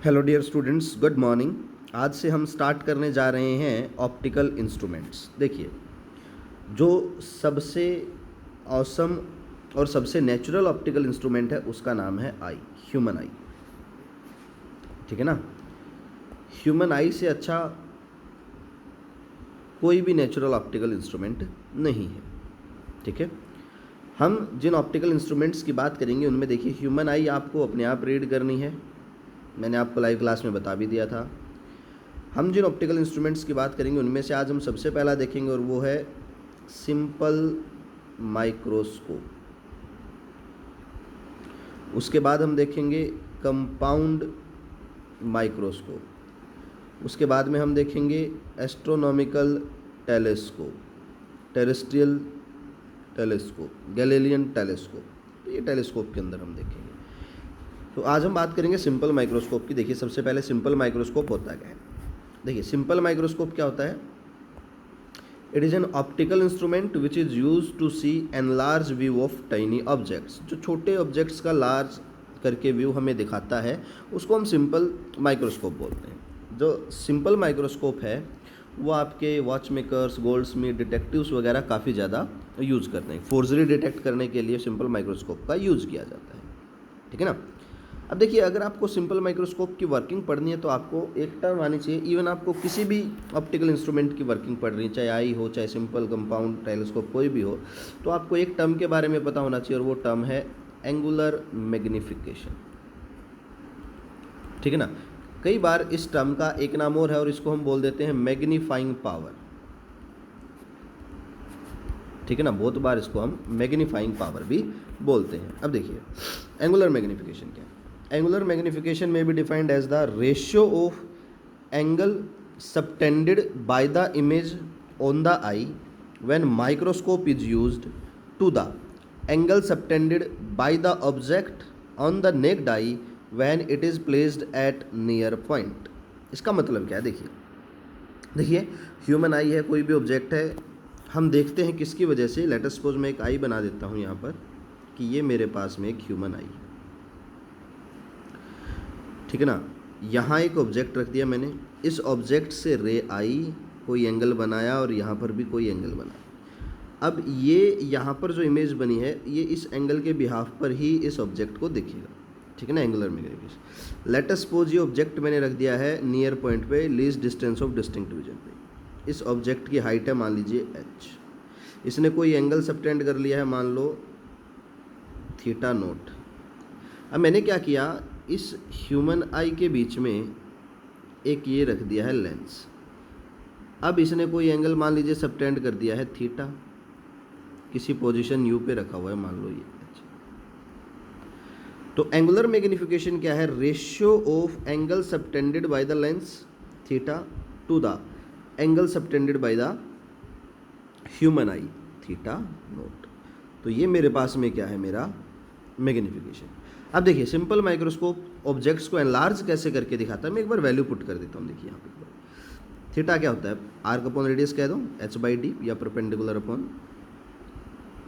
Hello dear students, good morning. आज से हम स्टार्ट करने जा रहे हैं ऑप्टिकल इंस्ट्रूमेंट्स। देखिए, जो सबसे ऑसम और सबसे नेचुरल ऑप्टिकल इंस्ट्रूमेंट है उसका नाम है आई, ह्यूमन आई। ठीक है ना। ह्यूमन आई से अच्छा कोई भी नेचुरल ऑप्टिकल इंस्ट्रूमेंट नहीं है। ठीक है। हम जिन ऑप्टिकल इंस्ट्रूमेंट्स की बात करेंगे उनमें देखिए, ह्यूमन आई आपको अपने आप रीड करनी है, मैंने आपको लाइव क्लास में बता भी दिया था। हम जिन ऑप्टिकल इंस्ट्रूमेंट्स की बात करेंगे उनमें से आज हम सबसे पहला देखेंगे और वो है सिंपल माइक्रोस्कोप। उसके बाद हम देखेंगे कंपाउंड माइक्रोस्कोप। उसके बाद में हम देखेंगे astronomical telescope, terrestrial telescope, Galilean telescope. तो ये टेलीस्कोप के अंदर हम देखेंगे। तो आज हम बात करेंगे सिंपल माइक्रोस्कोप की। देखिए, सबसे पहले सिंपल माइक्रोस्कोप होता क्या है। देखिए, सिंपल माइक्रोस्कोप क्या होता है। It is an optical instrument which is use to see an large view of tiny objects. जो छोटे ऑब्जेक्ट्स का लार्ज करके व्यू हमें दिखाता है उसको हम सिंपल माइक्रोस्कोप बोलते हैं। जो सिंपल माइक्रोस्कोप है वो आपके watch makers, gold Smith, detectives वगैरह काफ़ी ज़्यादा यूज़ करते हैं। फोर्जरी डिटेक्ट करने के लिए सिंपल माइक्रोस्कोप का यूज़ किया जाता है। ठीक है ना। अब देखिए, अगर आपको सिंपल माइक्रोस्कोप की वर्किंग पढ़नी है तो आपको एक टर्म आनी चाहिए। इवन आपको किसी भी ऑप्टिकल इंस्ट्रूमेंट की वर्किंग पढ़ रही है, चाहे आई हो, चाहे सिंपल, कंपाउंड, टेलीस्कोप, कोई भी हो, तो आपको एक टर्म के बारे में पता होना चाहिए और वो टर्म है एंगुलर मैग्नीफिकेशन। ठीक है ना। कई बार इस टर्म का एक नाम और है और इसको हम बोल देते हैं मैग्नीफाइंग पावर। ठीक है ना। बहुत बार इसको हम मैग्नीफाइंग पावर भी बोलते हैं। अब देखिए, एंगुलर मैग्नीफिकेशन क्या है। Angular magnification may be defined as the ratio of angle subtended by the image on the eye when microscope is used to the angle subtended by the object on the naked eye when it is placed at near point। इसका मतलब क्या है। देखिए, human आई है, कोई भी object है, हम देखते हैं किसकी वजह से। लेट अस सपोज मैं एक आई बना देता हूँ यहाँ पर कि ये मेरे पास में एक ह्यूमन आई है। ठीक है ना। यहाँ एक ऑब्जेक्ट रख दिया मैंने, इस ऑब्जेक्ट से रे आई, कोई एंगल बनाया और यहाँ पर भी कोई एंगल बनाया। अब ये यहाँ पर जो इमेज बनी है ये इस एंगल के बिहाफ पर ही इस ऑब्जेक्ट को दिखेगा। ठीक है ना। Angular magnification. Let us suppose ये ऑब्जेक्ट मैंने रख दिया है नियर पॉइंट पे, least distance of distinct vision पे। इस ऑब्जेक्ट की हाइट है मान लीजिए h। इसने कोई एंगल सबटेंड कर लिया है, मान लो थीटा नोट। अब मैंने क्या किया, इस ह्यूमन आई के बीच में एक ये रख दिया है लेंस। अब इसने कोई एंगल मान लीजिए सबटेंड कर दिया है थीटा, किसी पोजीशन यू पे रखा हुआ है, मान लो ये। तो एंगुलर मैग्नीफिकेशन क्या है, ratio of angle subtended by the lens theta two the angle subtended by the human I theta note. तो ये मेरे पास में क्या है, मेरा मैग्नीफिकेशन। अब देखिए, सिंपल माइक्रोस्कोप ऑब्जेक्ट्स को एनलार्ज कैसे करके दिखाता है। मैं एक बार वैल्यू पुट कर देता हूँ। देखिए यहाँ पे थीटा क्या होता है, आर्क अपॉन रेडियस कह दो, h/d या परपेंडिकुलर अपॉन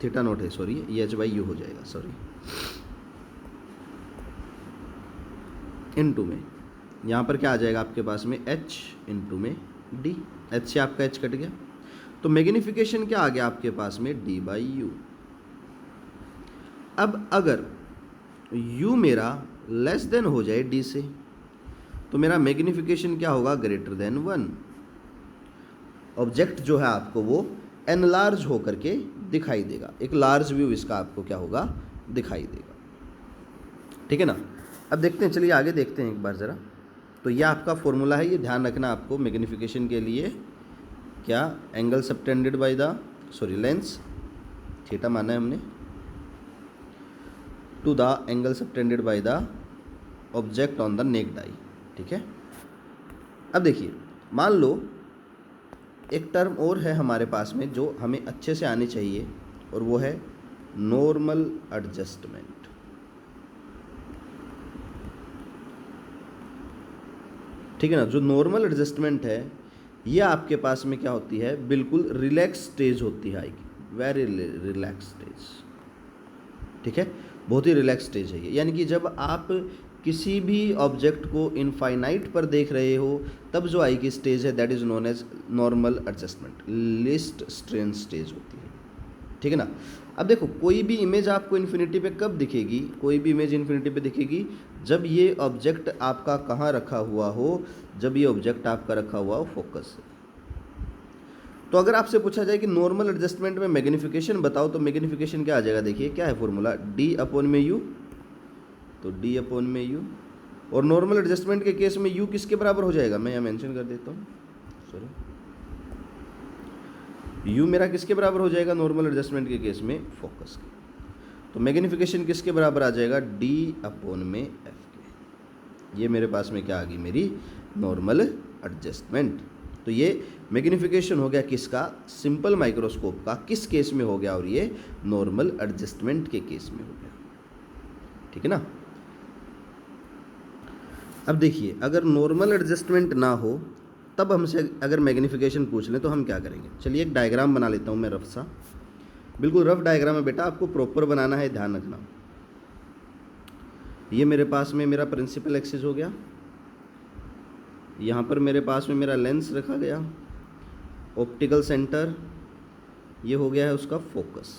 थीटा नोट है, सॉरी ये h/u हो जाएगा, सॉरी इनटू में यहाँ पर क्या आ जाएगा आपके पास में h इनटू में d। h से आपका h कट गया तो मैग्नीफिकेशन क्या आ गया आपके पास में, d/u। अब अगर u मेरा लेस देन हो जाए d से तो मेरा मैग्नीफिकेशन क्या होगा, ग्रेटर देन 1। ऑब्जेक्ट जो है आपको वो एनलार्ज होकर के दिखाई देगा, एक लार्ज व्यू इसका आपको क्या होगा, दिखाई देगा। ठीक है ना। अब देखते हैं, चलिए आगे देखते हैं एक बार ज़रा। तो यह आपका फॉर्मूला है, ये ध्यान रखना आपको मैग्नीफिकेशन के लिए। क्या, angle subtended by the lens theta माना है हमने, to the angle subtended by the object on the naked eye. ठीक है। अब देखिए, मान लो एक टर्म और है हमारे पास में जो हमें अच्छे से आनी चाहिए और वो है नॉर्मल एडजस्टमेंट। ठीक है ना। जो नॉर्मल एडजस्टमेंट है ये आपके पास में क्या होती है, बिल्कुल रिलैक्स स्टेज होती है आई की, वेरी रिलैक्स स्टेज। ठीक है, बहुत ही रिलैक्स स्टेज है ये। यानी कि जब आप किसी भी ऑब्जेक्ट को इनफाइनाइट पर देख रहे हो तब जो आई की स्टेज है that is known as normal adjustment, least strain stage होती है, ठीक है ना। अब देखो कोई भी इमेज आपको इन्फिनिटी पे कब दिखेगी, कोई भी इमेज इन्फिनिटी पे दिखेगी जब ये ऑब्जेक्ट आपका कहाँ रखा हुआ हो, जब ये ऑब्जेक्ट आपका रखा हुआ हो फोकस से। तो अगर आपसे पूछा जाए कि नॉर्मल एडजस्टमेंट में मैग्नीफिकेशन बताओ तो मैग्नीफिकेशन क्या आ जाएगा, देखिए क्या है फॉर्मूला, डी अपॉन में यू, तो डी अपॉन में यू। और नॉर्मल एडजस्टमेंट के केस में यू किसके बराबर हो जाएगा, मैं यहाँ मेंशन कर देता हूँ, सॉरी, यू मेरा किसके बराबर हो जाएगा नॉर्मल एडजस्टमेंट के केस में, फोकस के। तो मैग्नीफिकेशन किसके बराबर आ जाएगा, डी अपॉन में एफ के। ये मेरे पास में क्या आ गई, मेरी नॉर्मल एडजस्टमेंट। तो ये मैग्नीफिकेशन हो गया किसका, सिंपल माइक्रोस्कोप का, किस केस में हो गया, और ये नॉर्मल एडजस्टमेंट के केस में हो गया, ठीक है ना। अब देखिए अगर नॉर्मल एडजस्टमेंट ना हो तब हमसे अगर मैग्नीफिकेशन पूछ लें तो हम क्या करेंगे। चलिए एक डायग्राम बना लेता हूँ मैं रफ सा, बिल्कुल रफ डायग्राम है बेटा, आपको प्रॉपर बनाना है, ध्यान रखना। ये मेरे पास में मेरा प्रिंसिपल एक्सिस हो गया, यहाँ पर मेरे पास में मेरा लेंस रखा गया, ऑप्टिकल सेंटर ये हो गया है उसका फोकस,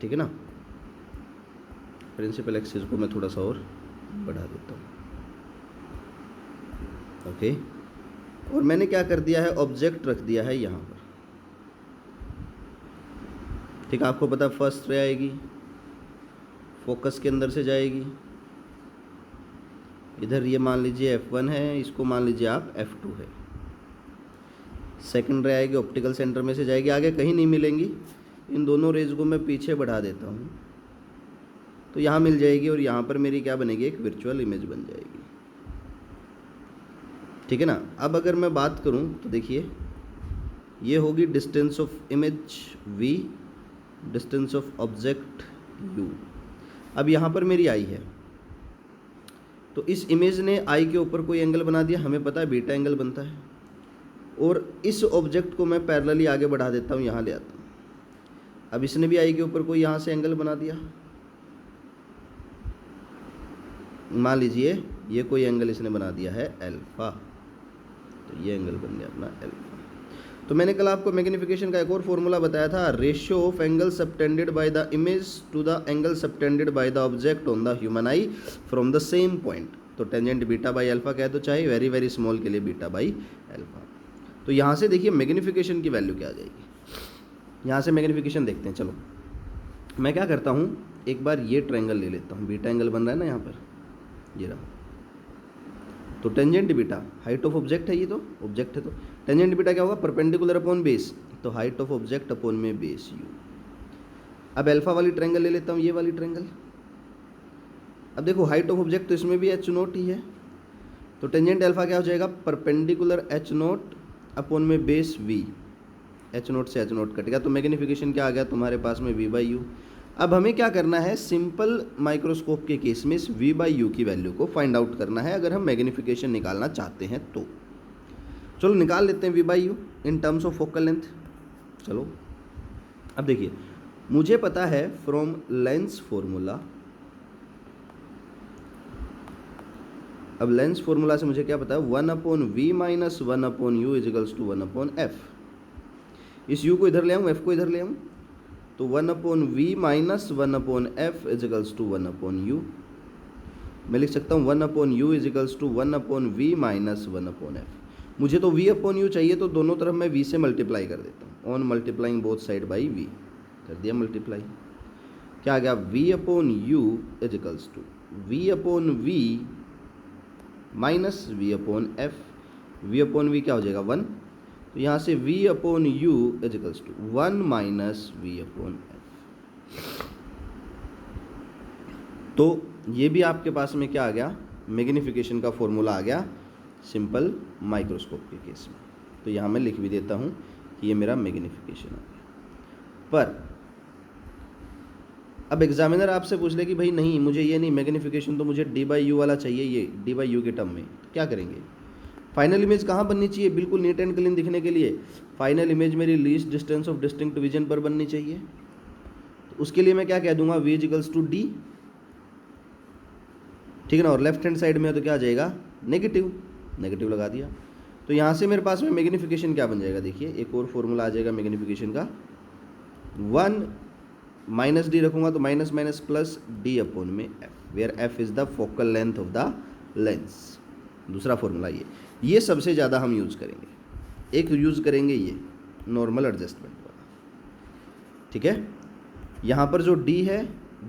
ठीक है ना। प्रिंसिपल एक्सिस को मैं थोड़ा सा और बढ़ा देता हूँ, ओके। और मैंने क्या कर दिया है, ऑब्जेक्ट रख दिया है यहाँ पर, ठीक। आपको पता फर्स्ट रे आएगी, फोकस के अंदर से जाएगी, इधर ये मान लीजिए F1 है, इसको मान लीजिए आप F2 है। सेकंड रे आएगी, ऑप्टिकल सेंटर में से जाएगी, आगे कहीं नहीं मिलेंगी। इन दोनों रेज को मैं पीछे बढ़ा देता हूँ तो यहाँ मिल जाएगी, और यहाँ पर मेरी क्या बनेगी, एक वर्चुअल इमेज बन जाएगी, ठीक है ना। अब अगर मैं बात करूँ तो देखिए ये होगी distance of image v, distance of object u। अब यहाँ पर मेरी आई है, तो इस इमेज ने आई के ऊपर कोई एंगल बना दिया, हमें पता है बीटा एंगल बनता है, और इस ऑब्जेक्ट को मैं पैरेलली आगे बढ़ा देता हूँ, यहाँ ले आता हूँ। अब इसने भी आई के ऊपर कोई यहाँ से एंगल बना दिया, मान लीजिए ये कोई एंगल इसने बना दिया है अल्फा, तो ये एंगल बन गया अपना अल्फा। तो मैंने कल आपको मैग्नीफिकेशन का एक और फॉर्मूला बताया था, ratio of angle subtended by the image to the angle subtended by the object on the human eye from the same point. तो टेंजेंट बीटा बाई अल्फा कहे तो चाहे वेरी वेरी स्मॉल के लिए बीटा बाई अल्फा। तो यहाँ से देखिए मैग्नीफिकेशन की वैल्यू क्या आ जाएगी, यहाँ से मैग्नीफिकेशन देखते हैं। चलो मैं क्या करता हूँ, एक बार ये ट्रायंगल ले लेता हूँ, बीटा एंगल बन रहा है ना यहाँ पर, ये रहा। तो tangent beta height of object है, ये तो ऑब्जेक्ट है, तो टेंजेंट बीटा क्या होगा, परपेंडिकुलर अपॉन बेस, तो हाइट ऑफ ऑब्जेक्ट अपॉन में बेस यू। अब अल्फा वाली ट्रायंगल ले लेता हूँ, ये वाली ट्रायंगल। अब देखो हाइट ऑफ ऑब्जेक्ट तो इसमें भी एच नोट ही है, तो टेंजेंट अल्फा क्या हो जाएगा, परपेंडिकुलर एच नोट अपॉन में बेस वी, एच नोट से एच नोट कटेगा, तो मैग्नीफिकेशन क्या आ गया तुम्हारे पास में वी बाई यू। अब हमें क्या करना है, सिंपल माइक्रोस्कोप के केस में इस v बाई यू की वैल्यू को फाइंड आउट करना है, अगर हम मैग्नीफिकेशन निकालना चाहते हैं तो। चलो निकाल लेते हैं v by U in terms of focal length. चलो अब देखिए मुझे पता है फ्रॉम लेंस फॉर्मूला, अब लेंस फॉर्मूला से मुझे क्या पता है, 1 upon V minus 1 upon U is equals to 1 upon F. इस u को इधर ले आऊँ, f को इधर ले आऊँ, तो 1 upon V minus 1 upon F is equals to 1 upon U. मैं लिख सकता हूँ 1 upon U is equals to 1 upon V minus 1 upon F. मुझे तो v अपॉन यू चाहिए, तो दोनों तरफ मैं v से मल्टीप्लाई कर देता हूँ, on multiplying both side by v, कर दिया मल्टीप्लाई। क्या आ गया, v upon U is equals to v upon V minus v upon F. v upon V क्या हो जाएगा 1, तो यहाँ से v upon U is equals to 1 minus V upon F. तो ये भी आपके पास में क्या आ गया, मैग्नीफिकेशन का फॉर्मूला आ गया सिंपल माइक्रोस्कोप के केस में। तो यहाँ मैं लिख भी देता हूँ कि ये मेरा मैग्नीफिकेशन आ गया। पर अब एग्जामिनर आपसे पूछ ले कि भाई नहीं मुझे ये नहीं, मैग्नीफिकेशन तो मुझे डी बाई यू वाला चाहिए, ये डी बाई यू के टर्म में, तो क्या करेंगे। फाइनल इमेज कहाँ बननी चाहिए, बिल्कुल नीट एंड क्लीन दिखने के लिए फाइनल इमेज मेरी least distance of distinct vision पर बननी चाहिए। तो उसके लिए मैं क्या कह दूंगा, v इक्वल्स टू डी, ठीक है ना, और लेफ्ट हैंड साइड में है तो क्या आ जाएगा, नेगेटिव, नेगेटिव लगा दिया। तो यहाँ से मेरे पास में मैग्नीफिकेशन क्या बन जाएगा, देखिए एक और फॉर्मूला आ जाएगा मैग्नीफिकेशन का, 1 माइनस डी रखूँगा तो minus minus plus D upon में F, where F is the focal length of the lens. दूसरा फॉर्मूला ये सबसे ज़्यादा हम यूज़ करेंगे। एक यूज़ करेंगे ये नॉर्मल एडजस्टमेंट वाला, ठीक है। यहाँ पर जो डी है,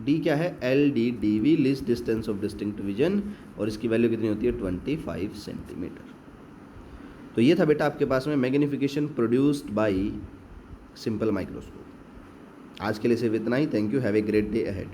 डी क्या है, L D D V, least distance of distinct vision, और इसकी वैल्यू कितनी होती है 25 सेंटीमीटर। तो ये था बेटा आपके पास में magnification produced by simple microscope. आज के लिए सिर्फ इतना ही। Thank you, have a great day ahead.